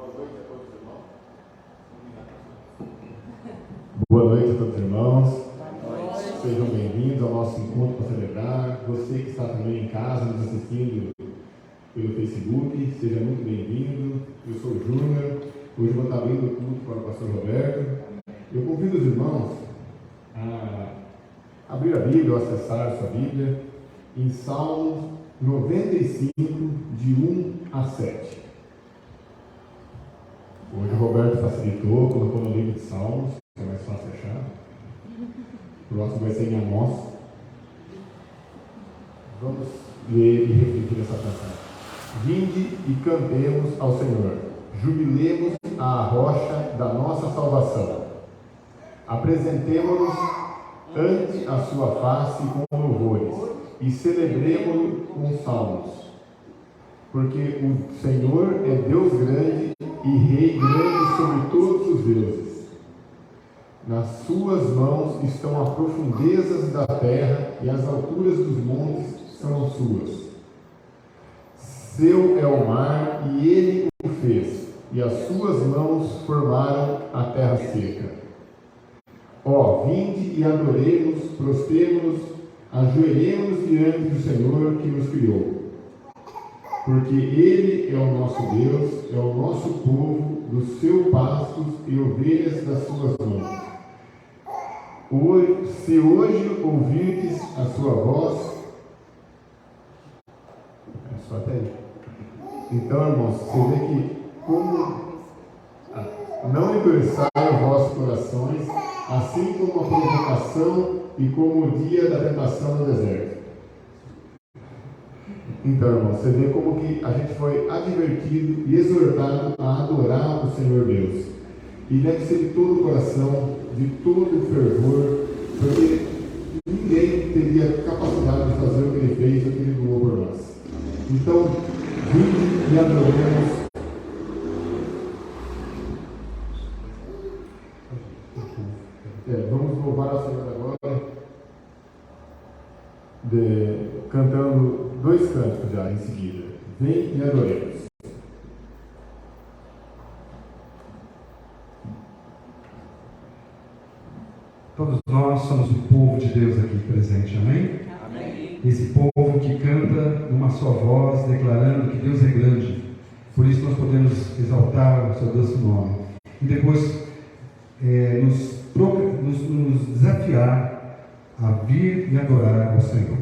Boa noite a todos os irmãos. Sejam bem-vindos ao nosso encontro para celebrar. Você que está também em casa nos assistindo pelo Facebook, seja muito bem-vindo. Eu sou o Júnior. Hoje vou estar abrindo o culto para o pastor Roberto. Eu convido os irmãos a abrir a Bíblia ou acessar a sua Bíblia em Salmos 95, de 1 a 7. Hoje o Roberto facilitou, colocou no livro de Salmos, que é mais fácil achar. O próximo vai ser em Amós. Vamos ler e refletir essa passagem. Vinde e cantemos ao Senhor, jubilemos à rocha da nossa salvação. Apresentemo-nos ante a sua face com louvores e celebremo-lo com salmos. Porque o Senhor é Deus grande e Rei grande sobre todos os deuses. Nas suas mãos estão as profundezas da terra e as alturas dos montes são suas. Seu é o mar e ele o fez, e as suas mãos formaram a terra seca. Ó, vinde e adoremos, prostremo-nos, ajoelhemos diante do Senhor que nos criou. Porque ele é o nosso Deus, é o nosso povo, do seu pastos e ovelhas das suas mãos. Se hoje ouvirdes a sua voz, é só até aí. Então, irmãos, você vê que como não endureçai os vossos corações, assim como a provocação e como o dia da tentação no deserto. Então, irmãos, você vê como que a gente foi advertido e exortado a adorar o Senhor Deus. E deve ser de todo o coração, de todo o fervor, porque ninguém teria capacidade de fazer o que ele fez, o que ele doou por nós. Então, vinde e adoremos. Vamos louvar ao Senhor agora, cantando 2 cantos já em seguida. Vem e adoremos. Todos nós somos o povo de Deus aqui presente, amém? Amém. Esse povo que canta numa só voz, declarando que Deus é grande. Por isso nós podemos exaltar o seu doce nome. E depois nos desafiar a vir e adorar ao Senhor.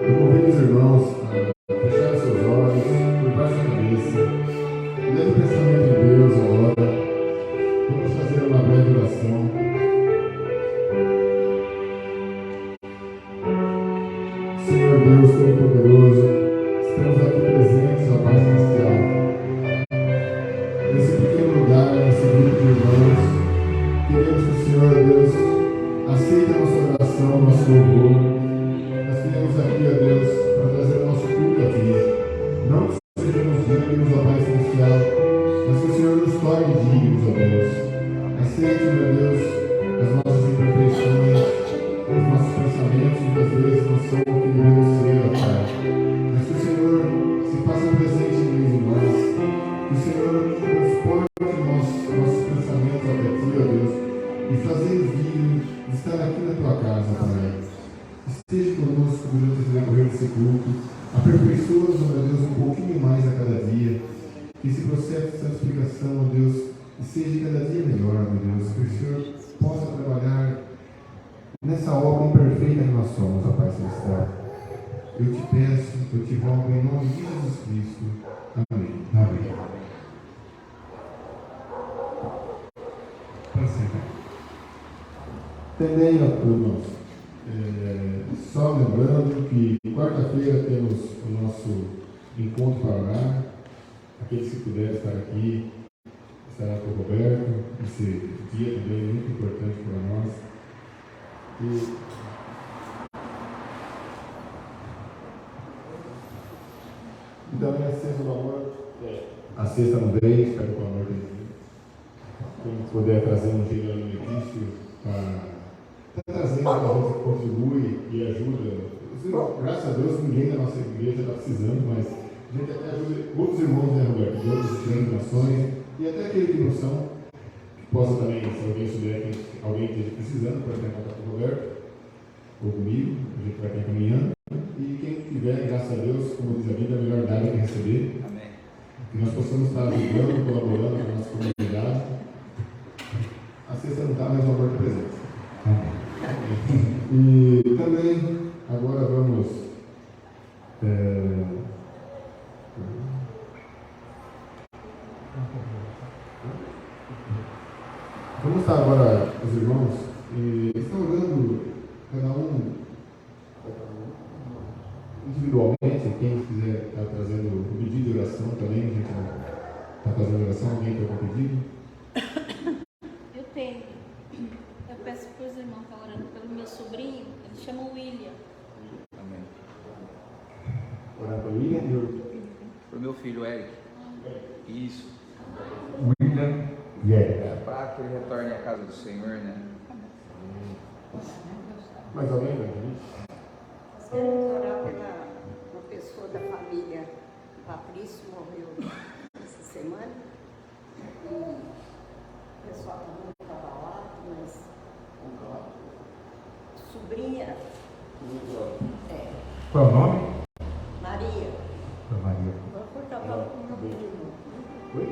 Eu convido os irmãos a fechar seus olhos, curvar sua cabeça, leve o pensamento em Deus agora. Vamos fazer uma breve oração. Senhor Deus Todo-Poderoso, estamos aqui presentes, ó Pai Celestial, nesse pequeno lugar, nesse grupo de irmãos. Queremos que o Senhor, Deus, aceite a nossa oração, nosso louvor. Nós queremos aqui, ó Deus, para trazer o nosso culto aqui. Não que sejamos dignos, ó Pai Celestial, mas que o Senhor nos torne dignos, ó Deus. Aceite, meu Deus, as nossas imperfeições, os nossos pensamentos, muitas vezes não são o que devemos ser, ó Pai. Mas que o Senhor se faça presente em meio de nós. Que o Senhor transporte nossos pensamentos até Ti, ó Deus, e fazer-nos dignos de estar aqui na Tua casa, Pai. Esteja conosco durante o decorrer desse culto. Aperfeiçoa-nos, ó meu Deus, um pouquinho mais a cada dia. Que esse processo de santificação, ó Deus, seja cada dia melhor, meu Deus. Que o Senhor possa trabalhar nessa obra imperfeita que nós somos, ó Pai Celestial. Eu te peço, eu te rogo em nome de Jesus Cristo. Amém. Amém. Para sempre. Também, ó, irmãos, só lembrando que quarta-feira temos o nosso encontro para orar. Aqueles que puderem estar aqui, estará com o Roberto. Esse dia também é muito importante para nós. Então, é a cesta do amor. A cesta não veio, espero que o amor tenha vindo. Quem puder trazer um jeito alimentício para trazer, a gente contribui e ajuda. Graças a Deus, ninguém da nossa igreja está precisando, mas a gente até ajuda outros irmãos, né, Roberto, de outras denominações, e até aquele que não são, que possa também, se alguém souber que alguém esteja precisando, pode ter contato com o Roberto ou comigo, a gente vai estar encaminhando. E quem tiver, graças a Deus, como diz a Bíblia, é melhor dar do que receber. Amém. Que nós possamos estar ajudando, colaborando com a nossa comunidade. A cesta não está, mas o amor está presente. E também, agora vamos. Vamos estar agora, os irmãos, e estão orando, cada um individualmente. Quem quiser estar trazendo o pedido de oração também, a gente está fazendo oração. Alguém tem algum pedido? Eu tenho. Eu peço para os irmãos estar orando pelo meu sobrinho, ele chama William. Amém. Orar para o William e Para o meu filho Eric. Isso. William. É para que ele retorne à casa do Senhor, né? mais alguém, né? Nós queremos orar pela uma pessoa da família. Patrício morreu essa semana. E o pessoal está muito abalado, mas sobrinha. Qual é o nome? Maria. Maria. Ela foi casada com meu primo. Oi?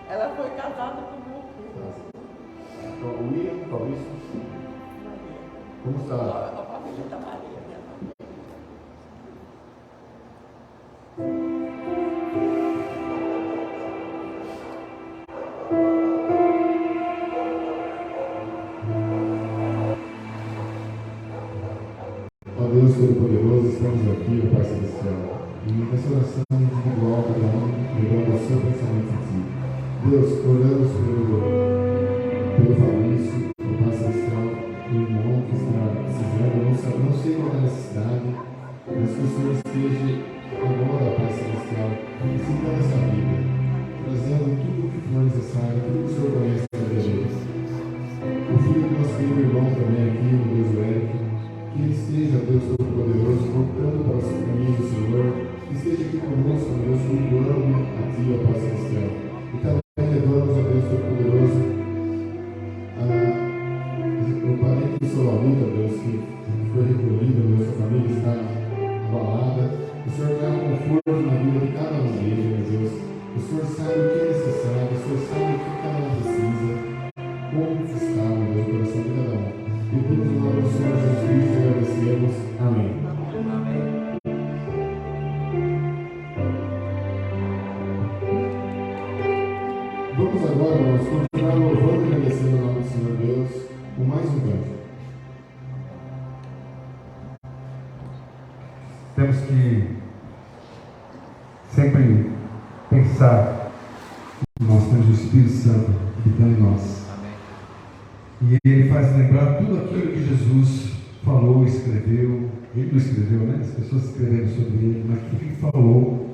Ela foi casada com meu primo. Então, o William, Fabrício. Maria. Como está? A família da Maria. Ó Deus Todo-Poderoso, estamos aqui, ó Pai Celestial, e nessa oração individual, cada um levando o seu pensamento em si. Deus, oramos pelo Fabrício, ó Pai Celestial, o irmão que está precisando, não sei qual é a necessidade, mas que o Senhor esteja agora, ó Pai Celestial, ensinando essa vida, trazendo tudo o que for necessário, tudo que o Senhor conhece da beleza. O filho do nosso querido irmão também aqui, o Deus Eric, que ele esteja, Deus Todo-Poderoso, voltando para os caminhos do Senhor, que esteja aqui conosco, Deus, cultuando a Ti, ó Pai Celestial. E também levamos, ó Deus Todo-Poderoso, o parente do seu amigo, Deus, que foi recolhido, Deus, sua família está abalada. O Senhor dá conforto na vida de cada um deles, meu Deus. O Senhor sabe o que é necessário, o Senhor sabe o que cada um precisa, como está coração de cada um. E todos os nomes do Senhor Jesus Cristo agradecemos. Amém. Amém. Vamos agora, irmãos, continuar louvando e agradecendo o nome do Senhor Deus com mais um canto. Temos que sempre pensar que nós temos o Espírito Santo habitando em nós. Amém. E ele faz lembrar tudo aquilo que Jesus falou, escreveu. Ele não escreveu, né? As pessoas escreveram sobre ele, mas tudo que ele falou.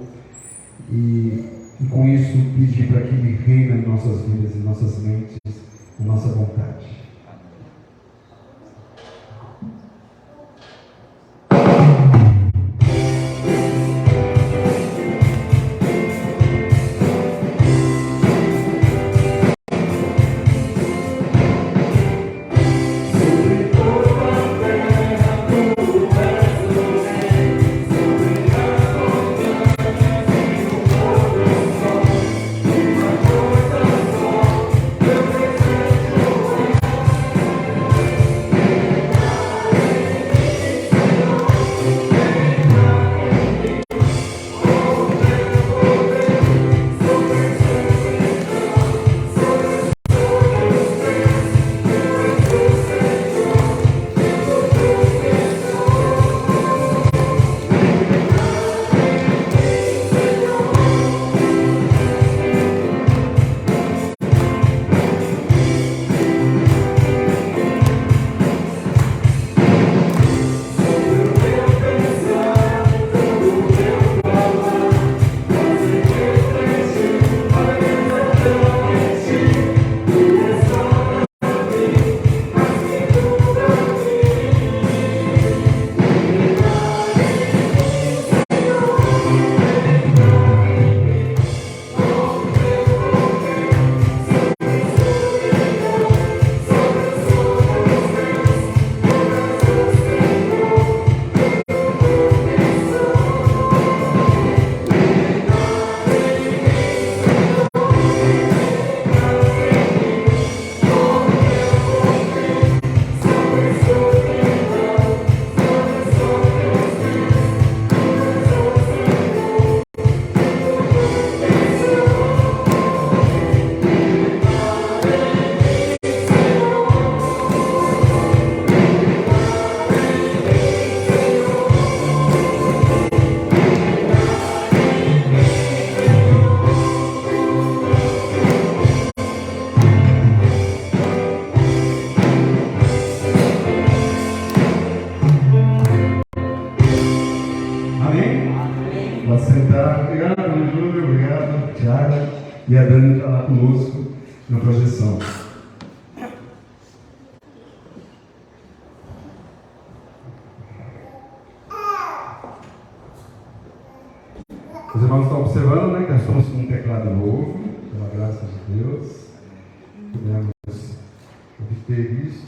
E com isso pedir para que ele reine em nossas vidas, em nossas mentes, em nossa vontade. E a Dani está lá conosco na projeção. Os irmãos estão observando, né, que nós estamos com um teclado novo, pela graça de Deus. Podemos obter isso.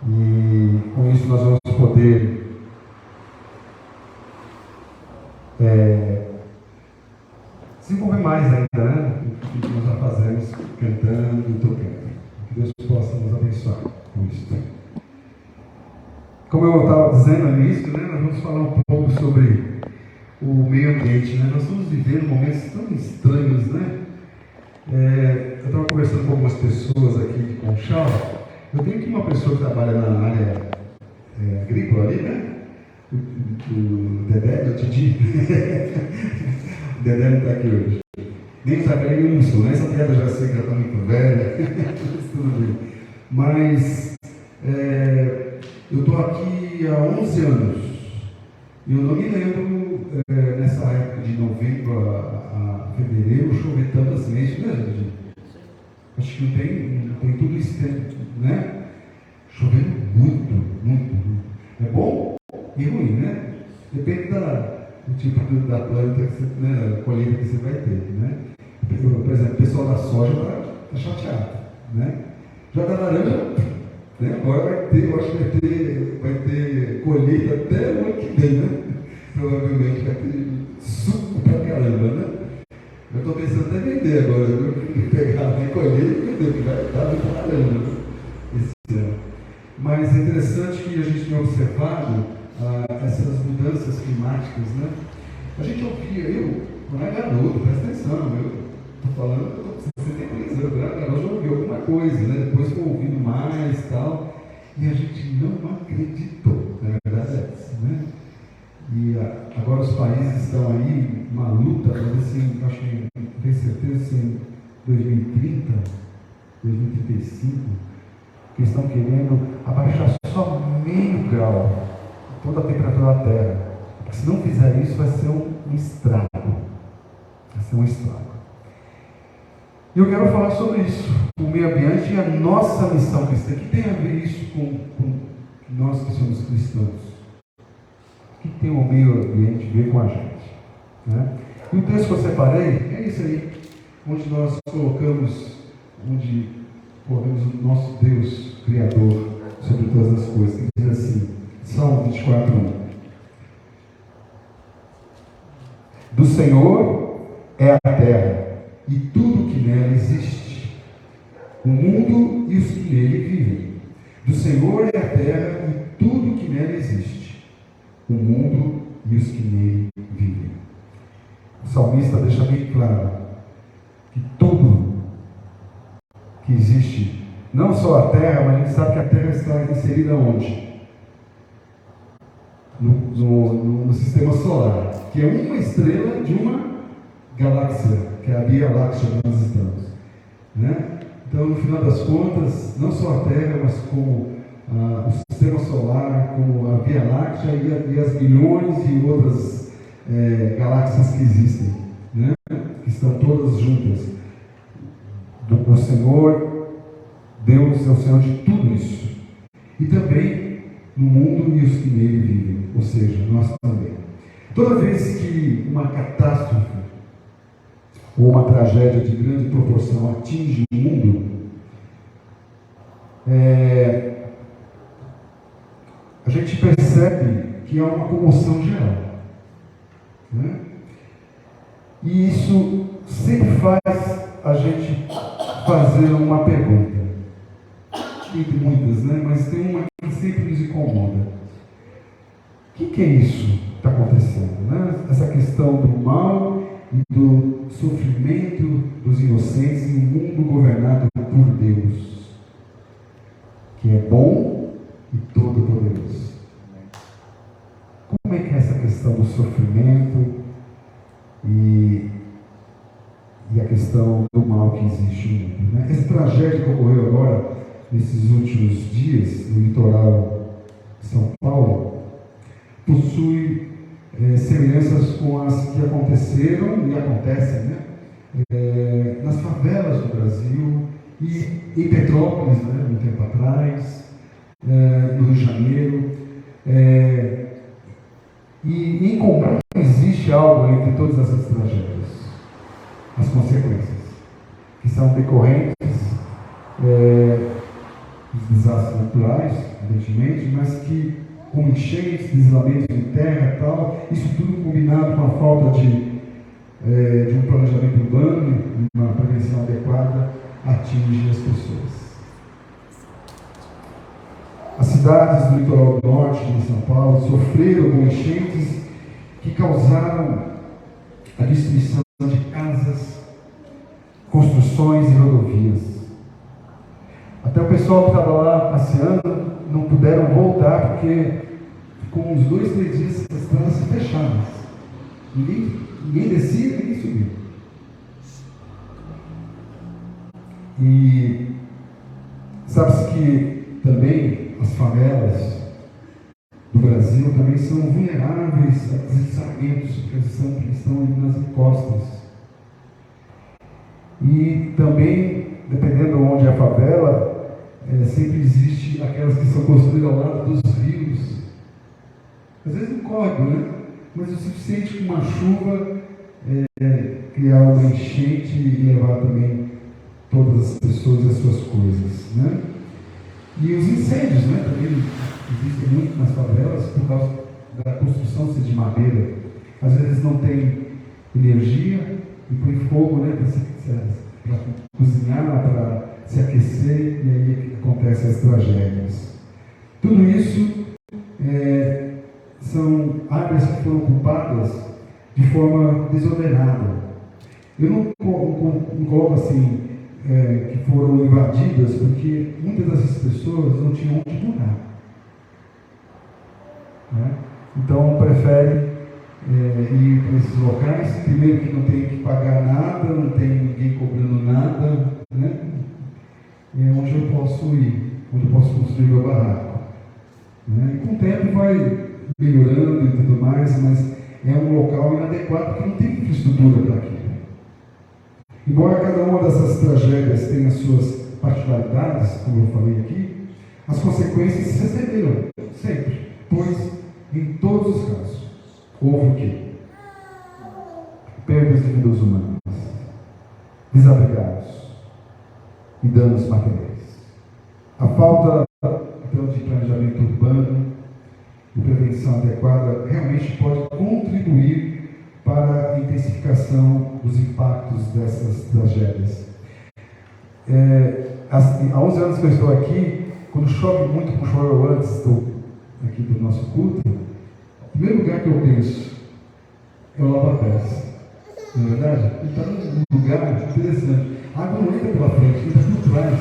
E com isso nós vamos poder desenvolver mais ainda, né? O que nós já fazemos, cantando e tocando. Que Deus possa nos abençoar com isso. Como eu estava dizendo no início, né, nós vamos falar um pouco sobre o meio ambiente. Né? Nós estamos vivendo momentos tão estranhos, né? Eu estava conversando com algumas pessoas aqui de Conchal. Eu tenho aqui uma pessoa que trabalha na área agrícola ali, né? O Dedé, do Titi. O Dedé não está aqui hoje. Nem o Zacarias, né? Essa piada já sei que já está muito velha. Tudo bem. Mas eu estou aqui há 11 anos. E eu não me lembro, nessa época de novembro a fevereiro, chover tantas vezes, né, gente? Acho que não tem tudo isso, né? Chovendo muito. É bom e ruim, né? Depende do tipo da planta, que você, né, a colheita que você vai ter, né? Por exemplo, o pessoal da soja está chateado, né? Já da laranja, né? Agora vai ter, eu acho que vai ter colheita até o ano que vem, né? Provavelmente vai ter suco pra caramba, né? Eu estou pensando até vender agora, viu? Pegar e colher e vender Mas é interessante que a gente tem observado essas mudanças climáticas, né? A gente ouvia, eu, quando era garoto, presta atenção, eu estou falando, eu estou com 63 anos, eu era garoto, já ouvi alguma coisa, né? Depois fui ouvindo mais e tal, e a gente não acreditou, na verdade é essa, né? E agora os países estão aí, uma luta para ver se, acho que não tenho certeza se em 2030, 2035, que estão querendo abaixar só meio grau toda a temperatura da Terra. Porque se não fizer isso, vai ser um estrago. Vai ser um estrago. E eu quero falar sobre isso, o meio ambiente e a nossa missão cristã. O que tem a ver isso com nós que somos cristãos? O que tem o meio ambiente a ver com a gente? Né? E o texto que eu separei é isso aí, onde nós colocamos o nosso Deus Criador sobre todas as coisas. Que diz assim, Salmo 24:1. Do Senhor é a terra e tudo que nela existe, o mundo e os que nele vivem. Do Senhor é a terra e tudo que nela existe, o mundo e os que nele vivem. O salmista deixa bem claro que tudo que existe, não só a terra, mas a gente sabe que a terra está inserida onde? No sistema solar, que é uma estrela de uma galáxia, que é a Via Láctea que nós estamos, né? Então, no final das contas, não só a terra, mas como o sistema solar, como a Via Láctea e as bilhões e outras galáxias que existem, né? Que estão todas juntas. O Senhor, Deus é o Senhor de tudo isso. E também no mundo e os que nele vivem, ou seja, nós também. Toda vez que uma catástrofe ou uma tragédia de grande proporção atinge o mundo, a gente percebe que há uma comoção geral, né? E isso sempre faz a gente fazer uma pergunta, entre muitas, né? Mas tem uma que sempre nos incomoda. O que é isso que está acontecendo, né? Essa questão do mal e do sofrimento dos inocentes em um mundo governado por Deus, que é bom e todo-poderoso. Como é que é essa questão do sofrimento e a questão do mal que existe no mundo, né? Essa tragédia que ocorreu agora, nesses últimos dias, no litoral de São Paulo, possui semelhanças com as que aconteceram e acontecem, né? Nas favelas do Brasil e em Petrópolis, né, um tempo atrás, no Rio de Janeiro. E em comum existe algo entre todas essas tragédias, as consequências, que são decorrentes dos desastres naturais, evidentemente, mas que com enchentes, deslizamentos de terra e tal, isso tudo combinado com a falta de um planejamento urbano, uma prevenção adequada, atinge as pessoas. As cidades do litoral norte de São Paulo sofreram com enchentes que causaram a destruição de casas, construções e rodovias. Até o pessoal que estava lá passeando não puderam voltar porque ficou uns 2, 3 dias as estradas fechadas. Ninguém descia, ninguém subia. E sabe-se que também as favelas do Brasil também são vulneráveis a deslizamentos, porque estão ali nas encostas. E também, dependendo de onde é a favela, sempre existe aquelas que são construídas ao lado dos rios. Às vezes um córrego, né? Mas o suficiente que uma chuva criar uma enchente e levar também todas as pessoas e as suas coisas, né? E os incêndios, né? Também existem muito nas favelas por causa da construção de madeira. Às vezes não tem energia e põe fogo, né? Para cozinhar, para se aquecer, e aí acontecem as tragédias. Tudo isso são áreas que foram ocupadas de forma desordenada. Eu não coloco assim que foram invadidas, porque muitas dessas pessoas não tinham onde morar. Né? Então prefere ir para esses locais, primeiro que não tem que pagar nada, não tem ninguém cobrando nada, né? É onde eu posso ir, onde eu posso construir meu barraco. Né? E com o tempo vai melhorando e tudo mais, mas é um local inadequado porque não tem infraestrutura para aquilo. Embora cada uma dessas tragédias tenha suas particularidades, como eu falei aqui, as consequências se receberam sempre, pois em todos os casos houve o quê? Perdas de vidas humanas, desabrigados e danos materiais. A falta então de planejamento urbano e prevenção adequada realmente pode contribuir para a intensificação dos impactos dessas tragédias. Há 11 anos que eu estou aqui, quando chove muito, como choveu antes aqui do nosso culto, o primeiro lugar que eu penso é o lava-pés. Não é verdade? Então, um lugar interessante. A água não entra pela frente, entra por trás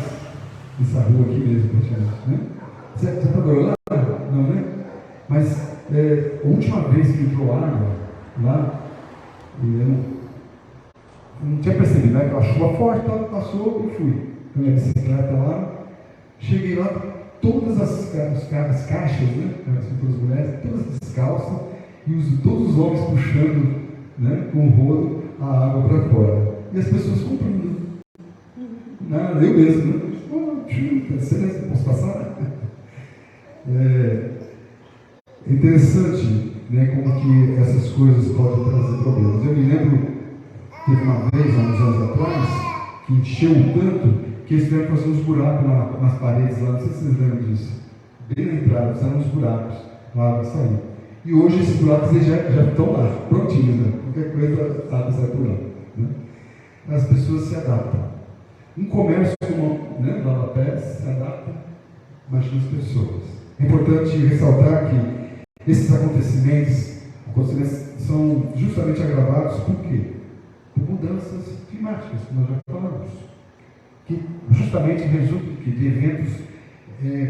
dessa rua aqui mesmo, praticamente. Né? Você está do lado? Não, né? Mas a última vez que entrou água lá, eu não tinha percebido, né? Aquela chuva forte, passou e fui. Com a minha bicicleta lá, cheguei lá, todas as caixas, né? As mulheres, todas descalças, e todos os homens puxando, né? Com o rodo, a água para fora. E as pessoas comprando. Nada, eu mesmo, né? Excelência, posso passar? É interessante, né, como que essas coisas podem trazer problemas. Eu me lembro, teve uma vez, há uns anos atrás, que encheu tanto que eles tiveram que fazer uns buracos nas paredes lá, não sei se vocês lembram disso. Bem na entrada, fizeram uns buracos lá para sair. E hoje esses buracos eles já estão lá, prontinhos, né? Qualquer coisa, a água sai por lá. Né? As pessoas se adaptam. Um comércio como, né, lava-pés se adapta, imagina as pessoas. É importante ressaltar que esses acontecimentos são justamente agravados por quê? Por mudanças climáticas, como nós já falamos, que justamente resultam de eventos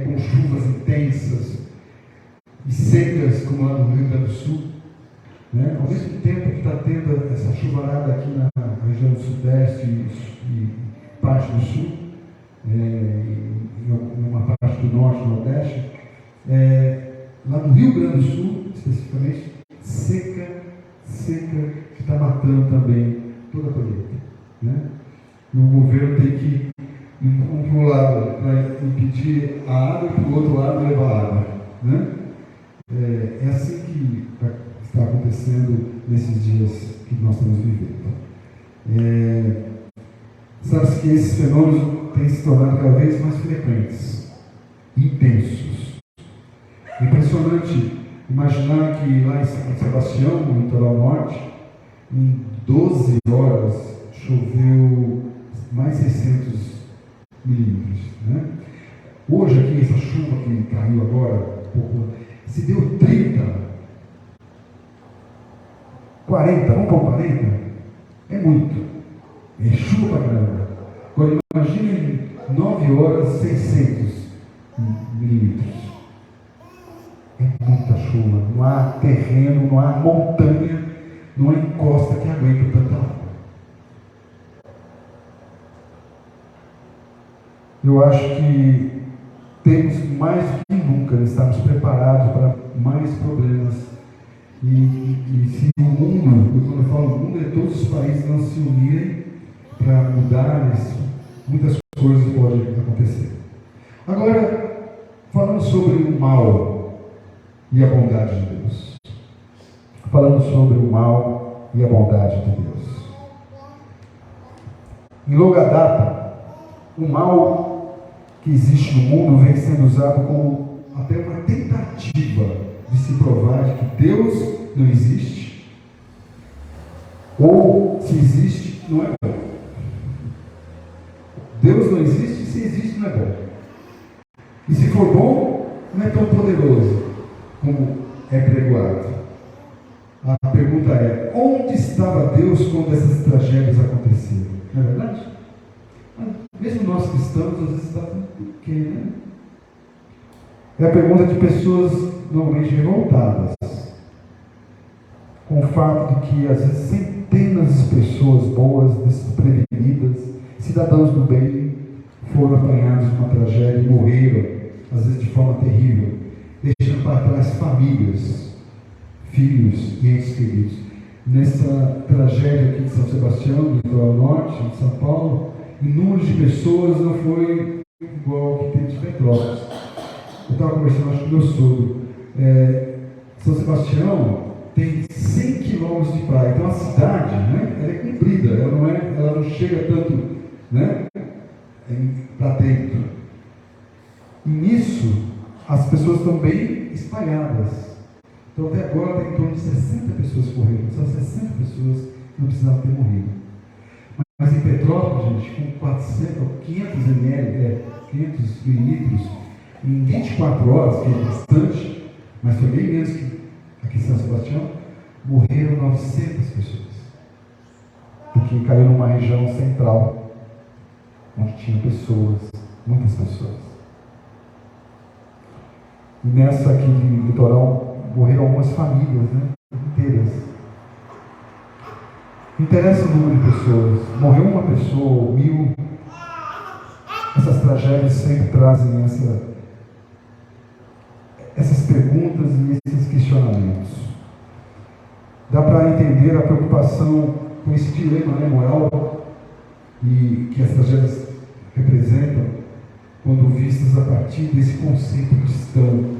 com chuvas intensas e secas, como lá no Rio Grande do Sul. Né? Ao mesmo tempo que está tendo essa chuvarada aqui na região do Sudeste e parte do Sul, em uma parte do Norte e Nordeste, lá no Rio Grande do Sul, especificamente, seca, que está matando também toda a colheita. Né? E o governo tem que ir para um lado para impedir a água e para o outro lado levar a água. Né? É assim que está acontecendo nesses dias que nós estamos vivendo. Sabe-se que esses fenômenos têm se tornado cada vez mais frequentes, intensos. É impressionante imaginar que lá em São Sebastião, no litoral norte, em 12 horas choveu mais 600 milímetros. Né? Hoje aqui, essa chuva que caiu agora, se deu 30, 40, vamos para 40? É muito. É chuva para caramba. Agora imagine em 9 horas 600 milímetros. É muita chuva. Não há terreno, não há montanha, não há encosta que aguente tanta água. Eu acho que temos mais do que nunca estarmos preparados para mais problemas. E se o mundo, quando eu falo mundo, é todos os países não se unirem para mudar isso, muitas coisas podem acontecer. Agora, falando sobre o mal e a bondade de Deus. Falando sobre o mal e a bondade de Deus. Em longa data, o mal que existe no mundo vem sendo usado como até uma tentativa de se provar de que Deus não existe, ou se existe, não é bom. Deus não existe, se existe, não é bom. E se for bom, não é tão poderoso como é pregoado. A pergunta é: onde estava Deus quando essas tragédias aconteceram? Não é verdade? Mesmo nós cristãos, às vezes está por quê, né? É a pergunta de pessoas normalmente revoltadas com o fato de que, às vezes, centenas de pessoas boas, desprevenidas, cidadãos do bem, foram apanhados numa tragédia e morreram, às vezes de forma terrível, deixando para trás famílias, filhos e entes queridos. Nessa tragédia aqui de São Sebastião, do litoral norte, de São Paulo, o número de pessoas não foi igual ao que teve de Petrópolis. Eu estava conversando, acho que com meu sogro. São Sebastião tem 100 quilômetros de praia, então a cidade, né, ela é comprida, ela não chega tanto, né, para dentro. E nisso, as pessoas estão bem espalhadas. Então até agora tem em torno de 60 pessoas que morreram, são 60 pessoas que não precisavam ter morrido. Mas em Petrópolis, gente, com 500 ml, 500 mililitros, em 24 horas, que é bastante, mas foi bem menos que aqui em São Sebastião, morreram 900 pessoas. Porque caiu numa região central, onde tinha pessoas, muitas pessoas. E nessa aqui no litoral, morreram algumas famílias, né, inteiras. Não interessa o número de pessoas, morreu uma pessoa, 1000. Essas tragédias sempre trazem essas perguntas e esses questionamentos. Dá para entender a preocupação com esse dilema, né, moral e que as tragédias representam quando vistas a partir desse conceito cristão,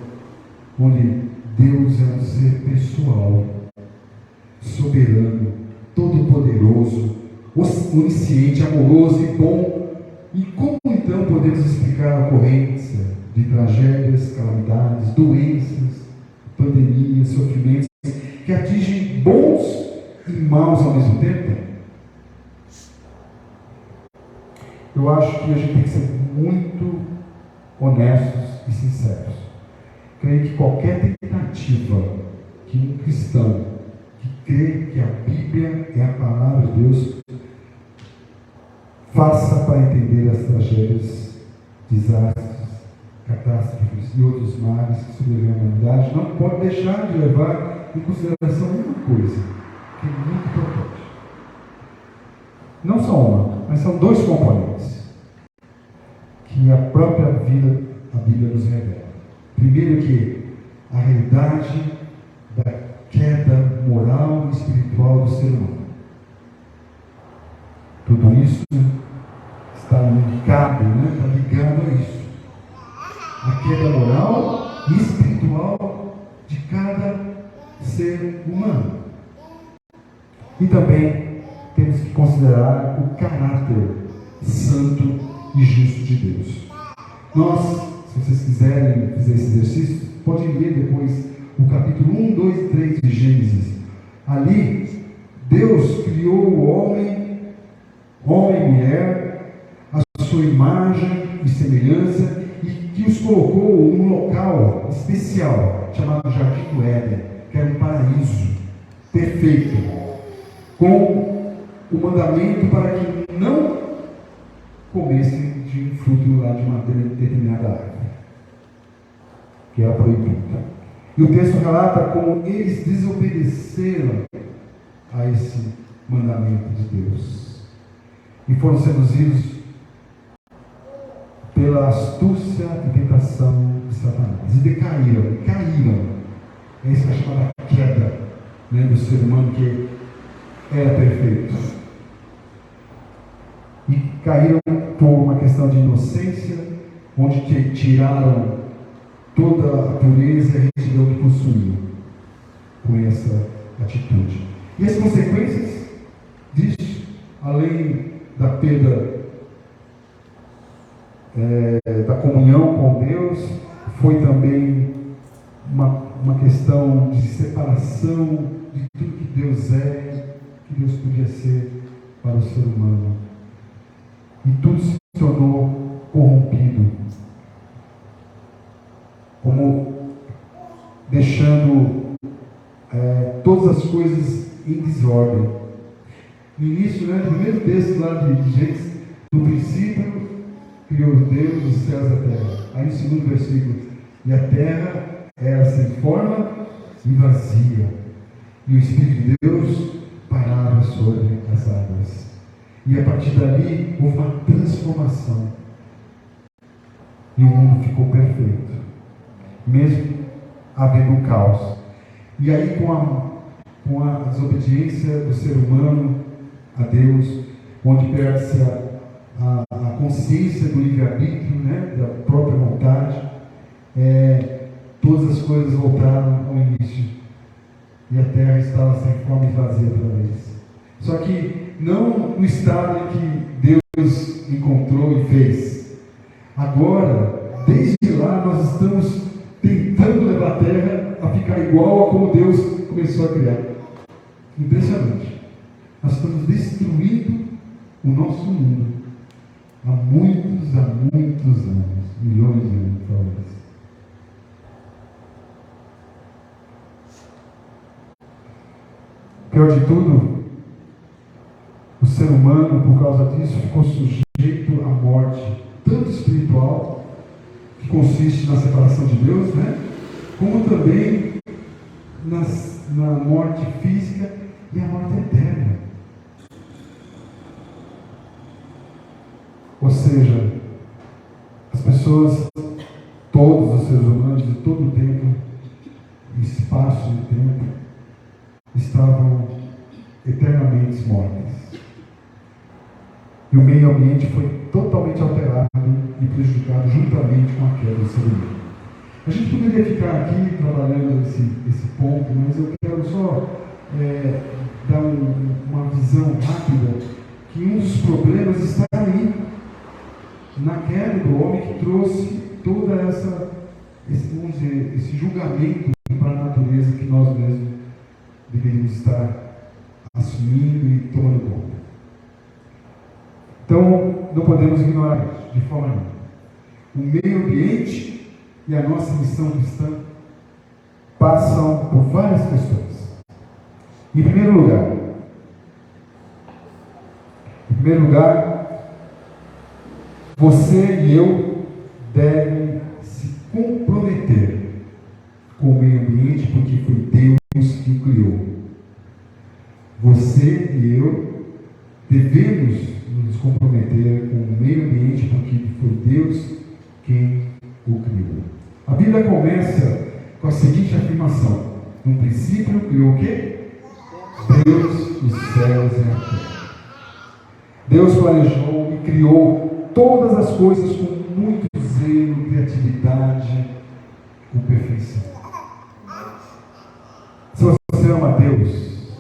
onde Deus é um ser pessoal, soberano, todo-poderoso, onisciente, amoroso e bom. E como então podemos explicar a ocorrência de tragédias, calamidades, doenças, pandemias, sofrimentos que atingem bons e maus ao mesmo tempo? Eu acho que a gente tem que ser muito honestos e sinceros. Creio que qualquer tentativa que um cristão que crê que a Bíblia é a palavra de Deus faça para entender as tragédias, desastres, catástrofes e outros males que sobrevivem à humanidade, não pode deixar de levar em consideração uma coisa que é muito importante. Não só uma, mas são dois componentes que a própria vida, a Bíblia nos revela. Primeiro, que a realidade da queda moral e espiritual do ser humano. Tudo isso está ligado, né? Está ligado a isso. A queda moral e espiritual de cada ser humano. E também temos que considerar o caráter santo e justo de Deus. Nós, se vocês quiserem fazer esse exercício, podem ler depois o capítulo 1, 2 e 3 de Gênesis. Ali, Deus criou o homem e mulher, a sua imagem e semelhança, e que os colocou num local especial, chamado Jardim do Éden, que era um paraíso perfeito, com o mandamento para que não comessem de um fruto lá de uma determinada árvore, que era proibido. E o texto relata como eles desobedeceram a esse mandamento de Deus e foram seduzidos pela astúcia e tentação de Satanás e caíram. É isso que é chamada queda, né, do ser humano que era perfeito. E caíram por uma questão de inocência, onde tiraram toda a pureza e a retidão que possuíam com essa atitude. E as consequências disso, além da perda da comunhão com Deus, foi também uma questão de separação de tudo que Deus é, que Deus podia ser para o ser humano. E tudo se tornou corrompido. como deixando todas as coisas em desordem. No início, no primeiro texto lá de Gênesis, no princípio criou Deus os céus e a terra. Aí no segundo versículo, e a terra era sem forma e vazia, e o Espírito de Deus parava sobre as águas. E a partir dali houve uma transformação. E o mundo ficou perfeito, mesmo havendo caos. E aí, com a desobediência do ser humano a Deus, onde perde-se a consciência do livre-arbítrio, né, da própria vontade, todas as coisas voltaram ao início. E a terra estava sem forma e vazia outra vez. Só que não no estado em que Deus encontrou e fez. Agora, desde lá, nós estamos tentando levar a terra a ficar igual a como Deus começou a criar. Impressionante. Nós estamos destruindo o nosso mundo há muitos anos, milhões de anos, talvez. Pior de tudo, o ser humano, por causa disso, ficou sujeito à morte, tanto espiritual, que consiste na separação de Deus, né? Como também na morte física e a morte eterna. Ou seja, as pessoas, todos os seres humanos, de todo o tempo, espaço e tempo, estavam eternamente mortas. E o meio ambiente foi totalmente alterado e prejudicado juntamente com a queda do ser humano. A gente poderia ficar aqui trabalhando esse ponto, mas eu quero só dar uma visão rápida que um dos problemas está aí, na queda do homem, que trouxe toda esse julgamento para a natureza que nós mesmos deveríamos estar assumindo e tomando conta. Então, não podemos ignorar isso de forma nenhuma. O meio ambiente e a nossa missão cristã passam por várias questões. Em primeiro lugar, você e eu devem se comprometer com o meio ambiente, porque foi Deus que o criou. Você e eu devemos nos comprometer com o meio ambiente, porque foi Deus quem o criou. A Bíblia começa com a seguinte afirmação: no princípio criou o quê? Deus, os céus e a terra. Deus planejou e criou todas as coisas com muito zelo, criatividade, com perfeição. Se você ama Deus,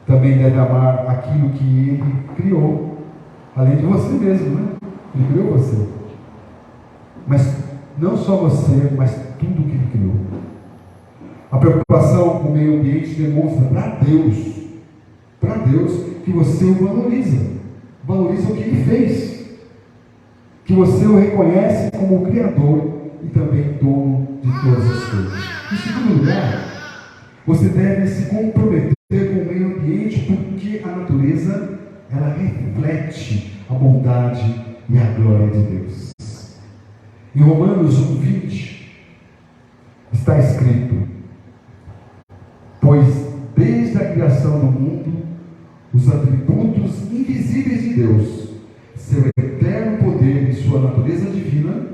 também deve amar aquilo que Ele criou, além de você mesmo, né? Ele criou você. Mas não só você, mas tudo que Ele criou. A preocupação com o meio ambiente demonstra para Deus, que você o valoriza o que Ele fez, que você o reconhece como o Criador e também dono de todas as coisas. Em segundo lugar, você deve se comprometer com o meio ambiente, porque a natureza, ela reflete a bondade e a glória de Deus. Em Romanos 1:20 está escrito: pois desde a criação do mundo, os atributos invisíveis de Deus, seu eterno poder e sua natureza divina,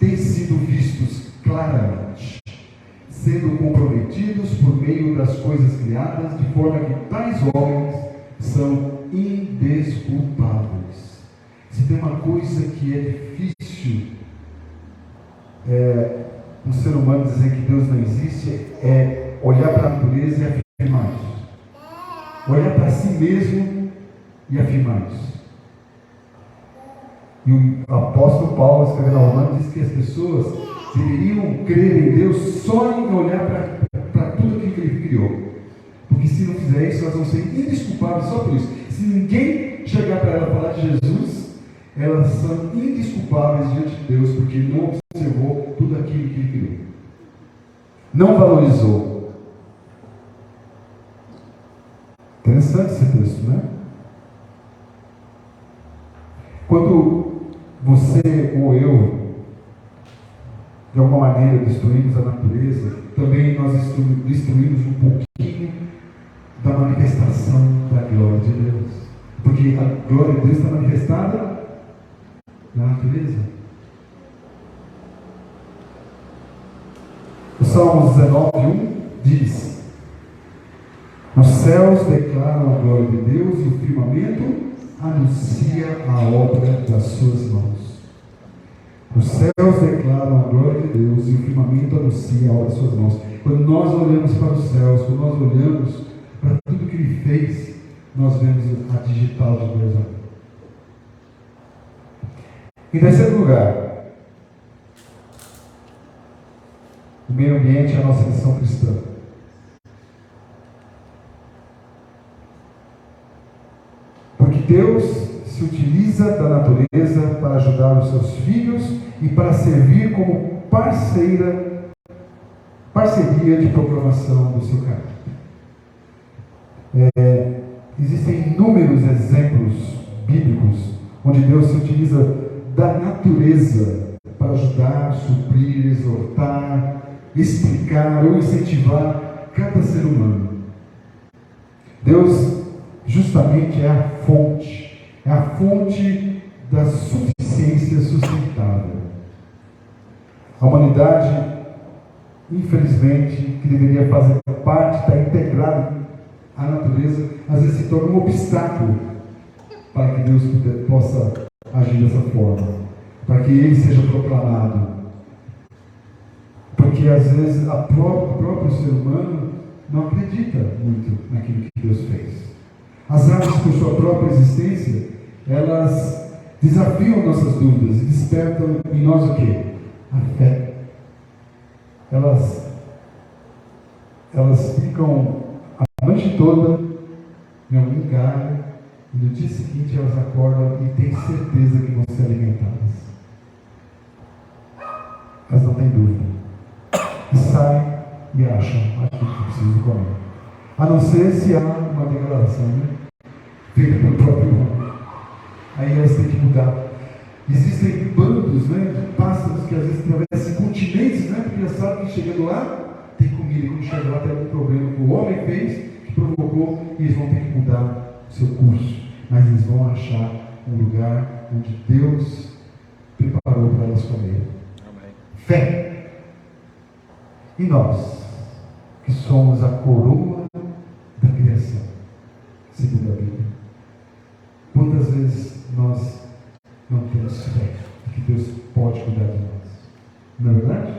têm sido vistos claramente, sendo comprometidos por meio das coisas criadas, de forma que tais homens são indesculpáveis. Se tem uma coisa que é difícil um ser humano dizer que Deus não existe, é olhar para a natureza e afirmar isso. Olhar para si mesmo e afirmar isso. E o apóstolo Paulo, escrevendo ao Romanos, diz que as pessoas deveriam crer em Deus só em olhar para tudo aquilo que Ele criou. Porque se não fizer isso, elas vão ser indesculpáveis só por isso. Se ninguém chegar para ela e falar de Jesus, elas são indesculpáveis diante de Deus, porque não observou tudo aquilo não valorizou. Interessante esse texto, né? Quando você ou eu, de alguma maneira, destruímos a natureza, também nós destruímos um pouquinho da manifestação da glória de Deus. Porque a glória de Deus está manifestada na natureza. O Salmo 19:1 diz: os céus declaram a glória de Deus e o firmamento anuncia a obra das suas mãos. Os céus declaram a glória de Deus e o firmamento anuncia a obra das suas mãos. Quando nós olhamos para os céus, quando nós olhamos para tudo que Ele fez, nós vemos a digital de Deus. Em terceiro lugar, o meio ambiente é a nossa missão cristã. Porque Deus se utiliza da natureza para ajudar os seus filhos e para servir como parceria de proclamação do seu caráter. Existem inúmeros exemplos bíblicos onde Deus se utiliza da natureza para ajudar, suprir, exortar, explicar ou incentivar cada ser humano. Deus justamente é a fonte da suficiência sustentável. A humanidade, infelizmente, que deveria fazer parte, estar integrada à natureza, às vezes se torna um obstáculo para que Deus possa agir dessa forma, para que Ele seja proclamado. Porque às vezes o próprio ser humano não acredita muito naquilo que Deus fez. As aves, por sua própria existência, elas desafiam nossas dúvidas e despertam em nós o quê? A fé. Elas ficam a noite toda em algum lugar e no dia seguinte elas acordam e têm certeza que vão ser alimentadas. Elas não têm dúvida. E saem e acham aquilo que precisam comer. A não ser se há uma declaração, né? Feita pelo próprio homem. Aí elas têm que mudar. Existem bandos, né, de pássaros que às vezes atravessam continentes, né, porque eles sabem que chegando lá tem comida, e quando chega lá tem algum problema que o homem fez, que provocou, e eles vão ter que mudar o seu curso. Mas eles vão achar um lugar onde Deus preparou para elas comerem. Fé. E nós, que somos a coroa da criação, segundo a Bíblia, quantas vezes nós não temos fé que Deus pode cuidar de nós? Não é verdade?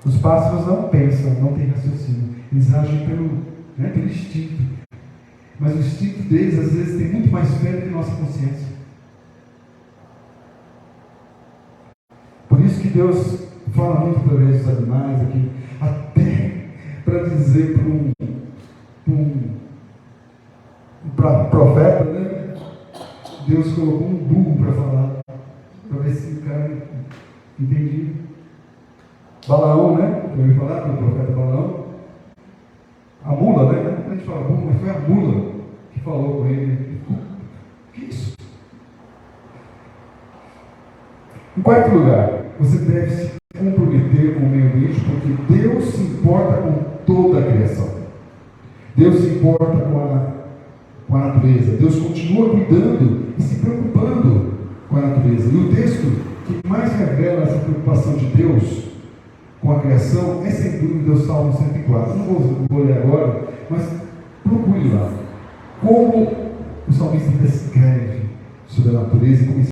Os pássaros não pensam, não têm raciocínio, eles agem pelo instinto. Mas o instinto deles às vezes tem muito mais fé do que nossa consciência. Por isso que Deus fala muito através dos animais aqui, até para dizer para um profeta, né? Deus colocou um burro para falar, para ver se o cara entendia. Balaão, né? Eu ouvi falar do profeta Balaão. A mula, né? A gente fala burro, mas foi a mula que falou com ele. O que é isso? Em quarto lugar, você deve se comprometer com o meio ambiente, porque Deus se importa com toda a criação. Deus se importa com a natureza. Deus continua cuidando e se preocupando com a natureza. E o texto que mais revela essa preocupação de Deus com a criação é, sem dúvida, o Salmo 104. Não vou ler agora, mas procure lá. Como o salmista descreve sobre a natureza e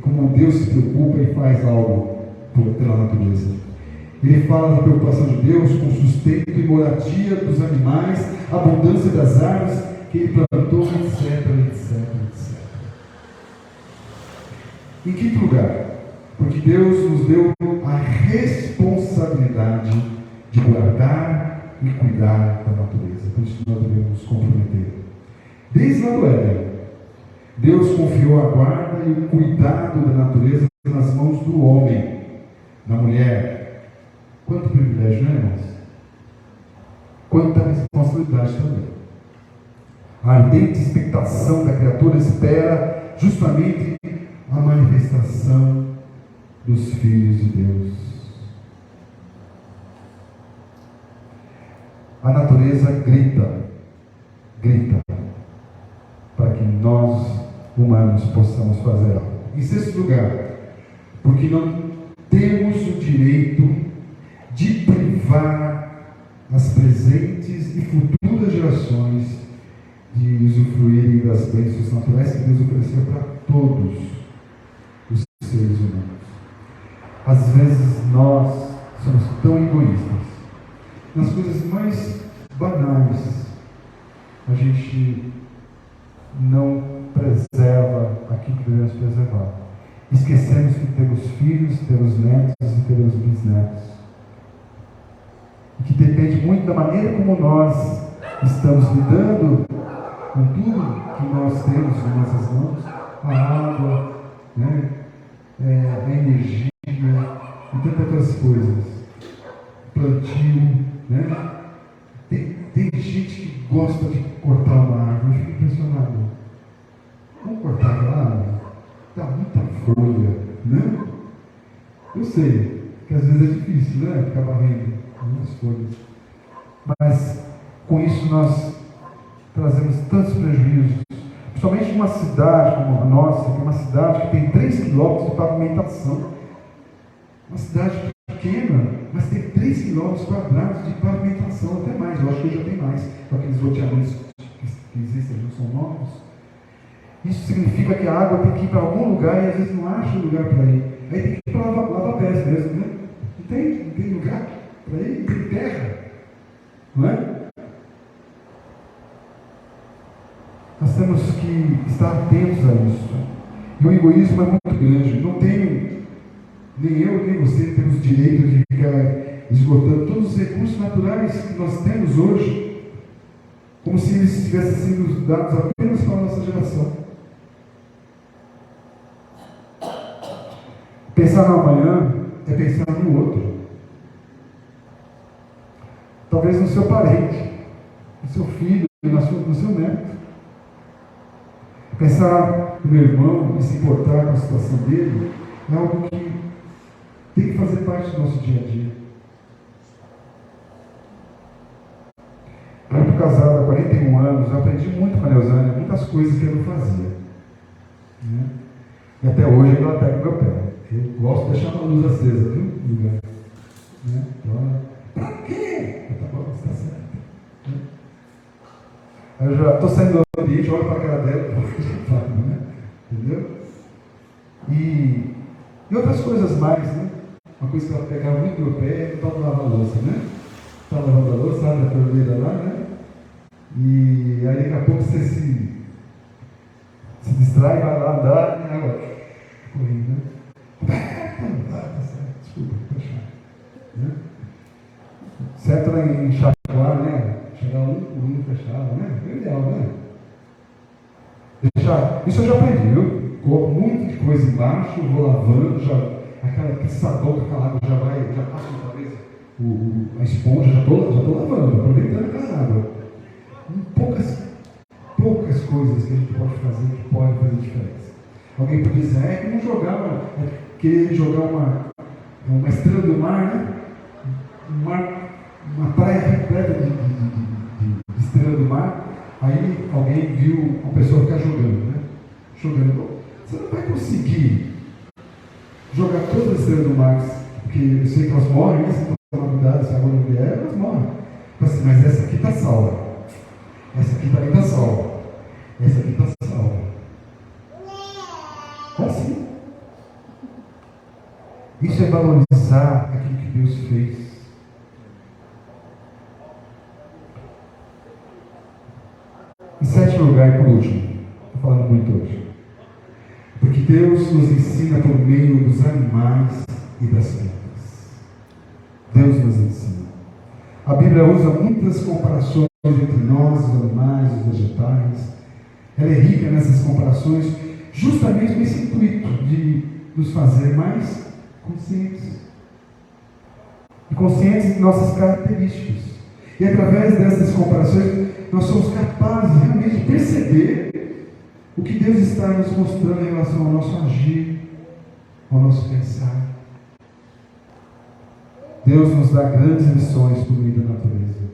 como Deus se preocupa e faz algo pela natureza. Ele fala da preocupação de Deus com o sustento e moradia dos animais, a abundância das árvores que Ele plantou, etc. Em quinto lugar, porque Deus nos deu a responsabilidade de guardar e cuidar da natureza. Por isso nós devemos nos comprometer. Desde lá do Éden, Deus confiou a guarda e o cuidado da natureza nas mãos do homem, da mulher. Quanto privilégio privilégio, né, irmãos? Quanta responsabilidade também. A ardente expectação da criatura espera justamente a manifestação dos filhos de Deus. A natureza grita para que nós, humanos, possamos fazer algo. Em sexto lugar, porque não temos o direito de privar as presentes e futuras gerações de usufruírem das bênçãos naturais que Deus ofereceu para todos os seres humanos. Às vezes nós somos tão egoístas. Nas coisas mais banais, a gente não preserva aquilo que devemos preservar. Esquecemos que temos filhos, temos netos e temos bisnetos. E que depende muito da maneira como nós estamos lidando com tudo que nós temos em nossas mãos, a água, né? A energia e tantas outras coisas. Plantio, né? Tem gente que gosta de cortar uma árvore, eu fico impressionado. Vamos cortar aquela árvore? Dá muita folha, né? Eu sei que às vezes é difícil, né? Ficar varrendo muitas folhas. Mas com isso nós trazemos tantos prejuízos. Principalmente numa cidade como a nossa, que é uma cidade que tem 3 quilômetros de pavimentação. Uma cidade pequena, mas tem 3 quilômetros quadrados de pavimentação, até mais. Eu acho que já tem mais, com aqueles loteamentos que existem, não são novos. Isso significa que a água tem que ir para algum lugar e às vezes não acha lugar para ir. Aí tem que ir para lava pés mesmo, né? Não tem lugar para ir, não tem terra. Não é? Nós temos que estar atentos a isso. E o egoísmo é muito grande. Não tenho, nem eu nem você temos direito de ficar esgotando todos os recursos naturais que nós temos hoje, como se eles tivessem sido dados apenas para a nossa geração. Pensar no amanhã é pensar no outro. Talvez no seu parente, no seu filho, no seu neto. Pensar no meu irmão e se importar com a situação dele é algo que tem que fazer parte do nosso dia a dia. Eu estou casado há 41 anos, eu aprendi muito com a Neusânia, muitas coisas que eu não fazia. Né? E até hoje ela pega o meu pé. Eu gosto de deixar uma luz acesa, viu? Né? Então, pra quê? Tá bom, está certo. Né? Eu já estou saindo do ambiente, olho para a cara dela, né? Entendeu? E outras coisas mais, né? Uma coisa que ela pegava muito no meu pé é o tal de lavar a louça, né? Está lavando a louça, abre a torneira lá, né? E aí daqui a pouco você se distrai, vai lá andar, e água correndo, né? Tá certo, desculpa, vou deixar. Né? Certo lá em enxaguar, né? Chegar um por um fechado, né? É ideal, né? Deixar. Isso eu já aprendi, viu? Coloco muito de coisa embaixo, vou lavando, aquele sabão com aquela água já passa na cabeça, a esponja, já estou lavando, aproveitando aquela água. Poucas coisas que a gente pode fazer que podem fazer diferença. Alguém pode dizer, que não jogava, querer jogar uma estrela do mar, né? Uma praia repleta de estrela do mar. Aí alguém viu uma pessoa ficar jogando, né? Jogando. Você não vai conseguir jogar todas as estrelas do mar, porque eu sei que elas morrem, né? Se tomar cuidado, se a água não vier, elas morrem. Mas essa aqui está salva. Essa aqui também está salva. Essa aqui está salva. É assim. Isso é valorizar aquilo que Deus fez. Em sétimo lugar e por último, estou falando muito hoje, porque Deus nos ensina por meio dos animais e das plantas. Deus nos ensina. A Bíblia usa muitas comparações entre nós, os animais, os vegetais. Ela é rica nessas comparações, justamente com esse intuito de nos fazer mais conscientes. conscientes de nossas características. E através dessas comparações, nós somos capazes realmente de perceber o que Deus está nos mostrando em relação ao nosso agir, ao nosso pensar. Deus nos dá grandes lições por meio da natureza.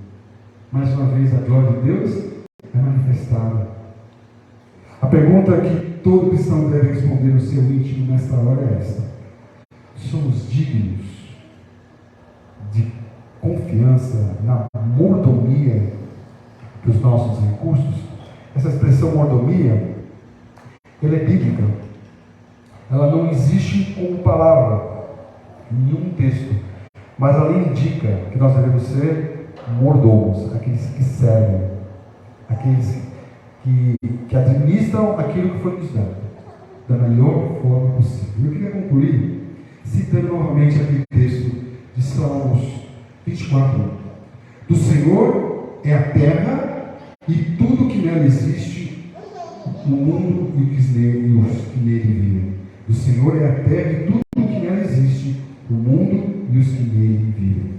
Mais uma vez, a glória de Deus é manifestada. A pergunta que todo cristão deve responder no seu íntimo nesta hora é esta: somos dignos de confiança na mordomia dos nossos recursos? Essa expressão mordomia, ela é bíblica. Ela não existe como palavra em nenhum texto, mas ela indica que nós devemos ser mordomos, aqueles que servem, aqueles que administram aquilo que foi nos dado da melhor forma possível. Eu queria concluir citando novamente aquele texto de Salmos 24. Do Senhor é a terra e tudo que nela existe, o mundo e os que nele vivem. Do Senhor é a terra e tudo que nela existe, o mundo e os que nele vivem.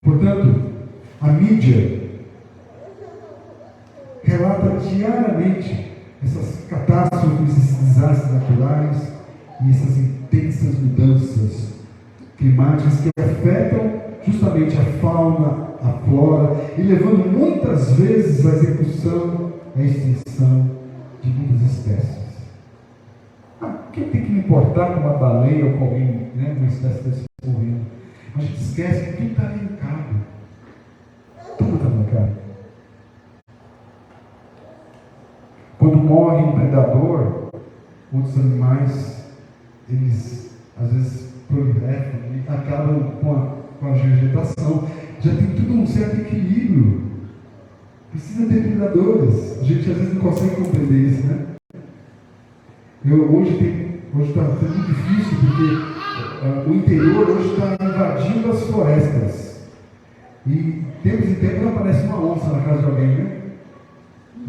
Portanto, a mídia relata diariamente essas catástrofes, esses desastres naturais e essas intensas mudanças climáticas que afetam justamente a fauna, a flora, e levando muitas vezes à execução, à extinção de muitas espécies. Quem tem que me importar com uma baleia ou com alguém, né, uma espécie desse morrendo? A gente esquece que tudo está linkado. Tudo está linkado. Quando morre um predador, outros animais, eles às vezes proliferam e acabam com a vegetação. Já tem tudo um certo equilíbrio. Precisa ter predadores. A gente às vezes não consegue compreender isso, né? Hoje está muito difícil, porque o interior hoje está invadindo as florestas. E tempos em tempos aparece uma onça na casa de alguém, né?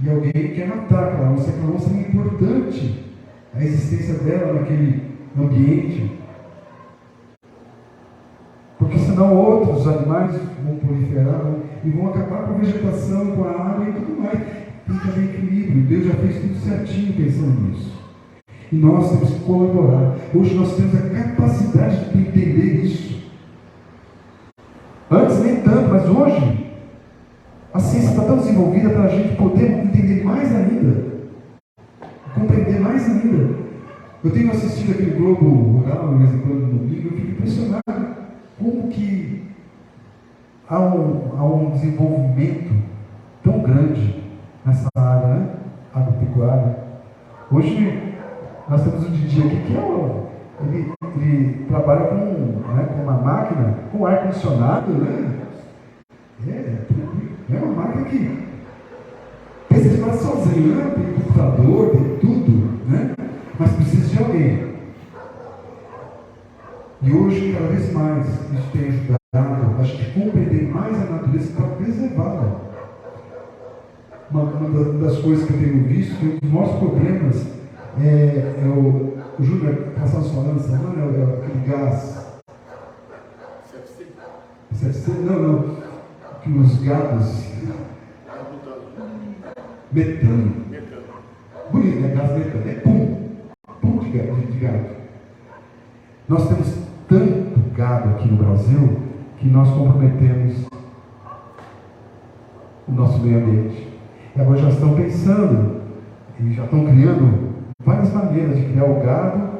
E alguém quer matar aquela onça é importante, a existência dela naquele ambiente. Porque senão outros animais vão proliferar e vão acabar com a vegetação, com a água e tudo mais. Tem que haver equilíbrio. Deus já fez tudo certinho pensando nisso. E nós temos que colaborar. Hoje nós temos a capacidade de entender isso. Antes nem tanto, mas hoje a ciência está tão desenvolvida para a gente poder entender mais ainda, compreender mais ainda. Eu tenho assistido aquele Globo Rural, de vez em quando, no domingo, eu fico impressionado como que há um desenvolvimento tão grande nessa área, né? Agropecuária. Hoje nós temos um DJ aqui que ele trabalha com uma máquina, com ar-condicionado, né? É uma máquina que pensa de fazer sozinho, né? Tem computador, tem tudo, né? Mas precisa de alguém. E hoje, cada vez mais, isso tem ajudado a gente compreender mais a natureza para preservá-la. Uma das coisas que eu tenho visto, que um dos nossos problemas é o Júnior passamos falando essa semana, é aquele gás. CFC? Não. Que os gados. Metano. Bonito, né? Gás metano. É pum de gado. Nós temos tanto gado aqui no Brasil que nós comprometemos o nosso meio ambiente. E agora já estão pensando e já estão criando várias maneiras de criar o gado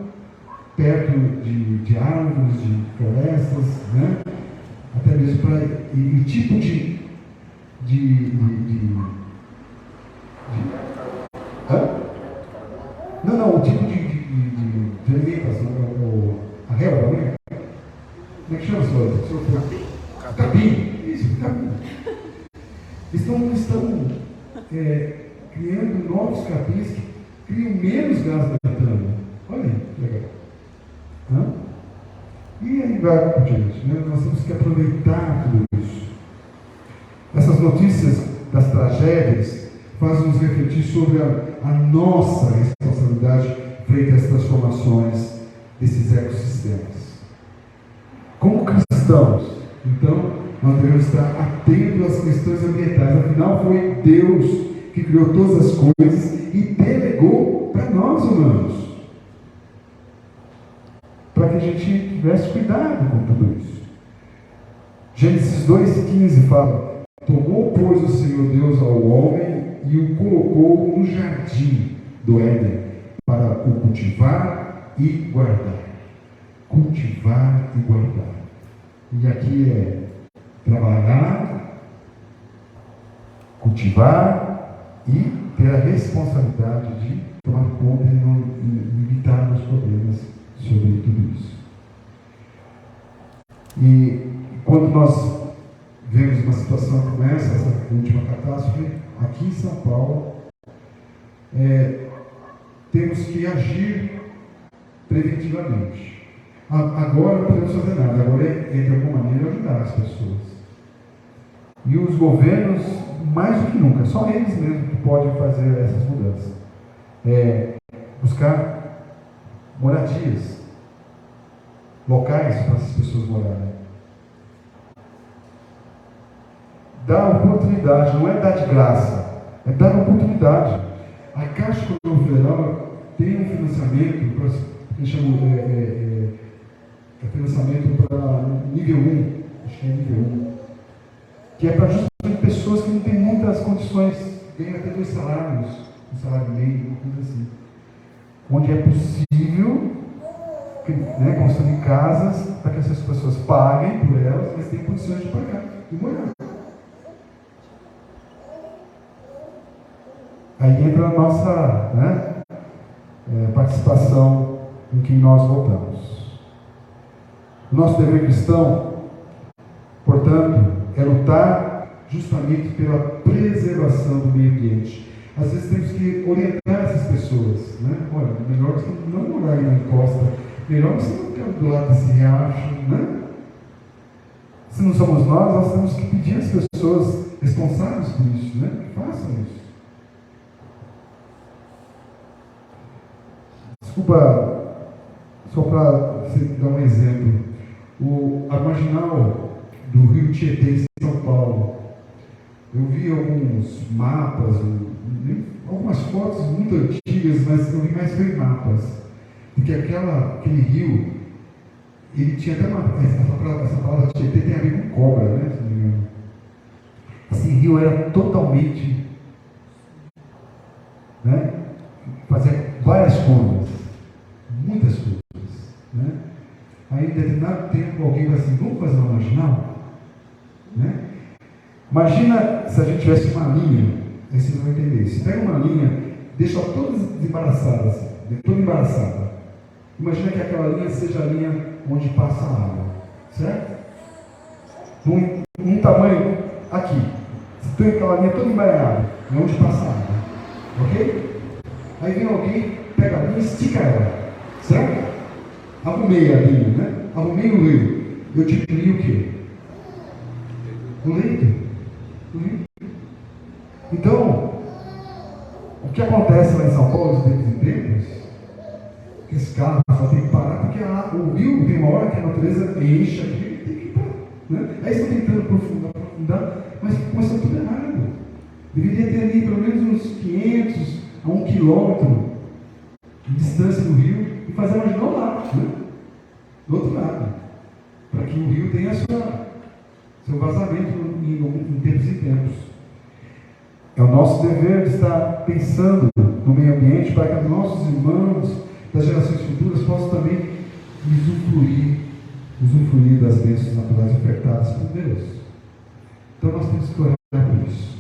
perto de árvores, de florestas, né? Até mesmo para o tipo de Não, o tipo de alimentação, a relva, né? Como é que chama isso? Capim. Isso, capim. Estão criando novos capins que criam menos gás metano. Olha aí, que legal. E aí vai por diante, né? Nós temos que aproveitar tudo isso. Essas notícias das tragédias fazem nos refletir sobre a nossa responsabilidade frente às transformações desses ecossistemas. Como cristãos, Então, nós devemos estar atentos às questões ambientais. Afinal, foi Deus que criou todas as coisas e delegou para nós humanos, para que a gente tivesse cuidado com tudo isso. Gênesis 2,15 fala: tomou, pois, o Senhor Deus ao homem e o colocou no jardim do Éden para o cultivar e guardar. Cultivar e guardar. E aqui é trabalhar, cultivar e ter a responsabilidade de tomar conta e não evitar os problemas sobre tudo isso. E quando nós vemos uma situação como essa última catástrofe, aqui em São Paulo, temos que agir preventivamente. Agora não podemos fazer nada, agora é de alguma maneira ajudar as pessoas. E os governos, mais do que nunca, só eles mesmos que podem fazer essas mudanças. Buscar moradias, locais para essas pessoas morarem. Dar oportunidade, não é dar de graça, é dar oportunidade. A Caixa Econômica Federal tem um financiamento para, que chama financiamento para nível 1, acho que é nível 1, que é para justamente pessoas que não têm muitas condições, ganham até 2 salários, um salário meio, uma coisa assim, onde é possível construir casas para que essas pessoas paguem por elas, mas têm condições de pagar e morar. Aí entra a nossa participação em quem nós votamos. O nosso dever cristão, portanto, é lutar justamente pela preservação do meio ambiente. Às vezes temos que orientar essas pessoas, né? Olha, melhor você não morar aí na encosta, melhor você não ficar do lado desse riacho, né? Se não somos nós temos que pedir às pessoas responsáveis por isso, né? Que façam isso. Desculpa, só para você dar um exemplo. A marginal do Rio Tietê, em São Paulo, eu vi alguns mapas, algumas fotos muito antigas, mas eu vi mais foi mapas, porque aquele rio, ele tinha até essa palavra Tietê tem a ver com cobra, né? Se não me engano. Esse rio era totalmente, fazia várias curvas, muitas curvas, né? Aí, em determinado tempo, alguém vai assim: vamos fazer uma marginal? Né? Imagina se a gente tivesse uma linha, aí vocês vão entender isso. Pega uma linha, deixa todas desembaraçadas, toda embaraçada. Imagina que aquela linha seja a linha onde passa a água, certo? Num tamanho aqui. Se tem aquela linha toda embaralhada, é onde passa a água, ok? Aí vem alguém, pega a linha e estica ela, certo? Arrumei a linha, né? Arrumei o rio. Eu diminuí o quê? O leito. O rio. Então, o que acontece lá em São Paulo, de tempos em tempos, que esse carro só tem que parar porque o rio tem uma hora que a natureza enche aqui e tem que parar. Né? Aí estão tentando aprofundar, mas começou tudo errado. Deveria ter ali pelo menos uns 500 a 1 quilômetro de distância do rio e fazer uma marginal lá, né? Do outro lado, para que o rio tenha seu vazamento em tempos e tempos. É o nosso dever de estar pensando no meio ambiente para que nossos irmãos das gerações futuras possam também usufruir das bênçãos naturais ofertadas por Deus. Então nós temos que orar por isso,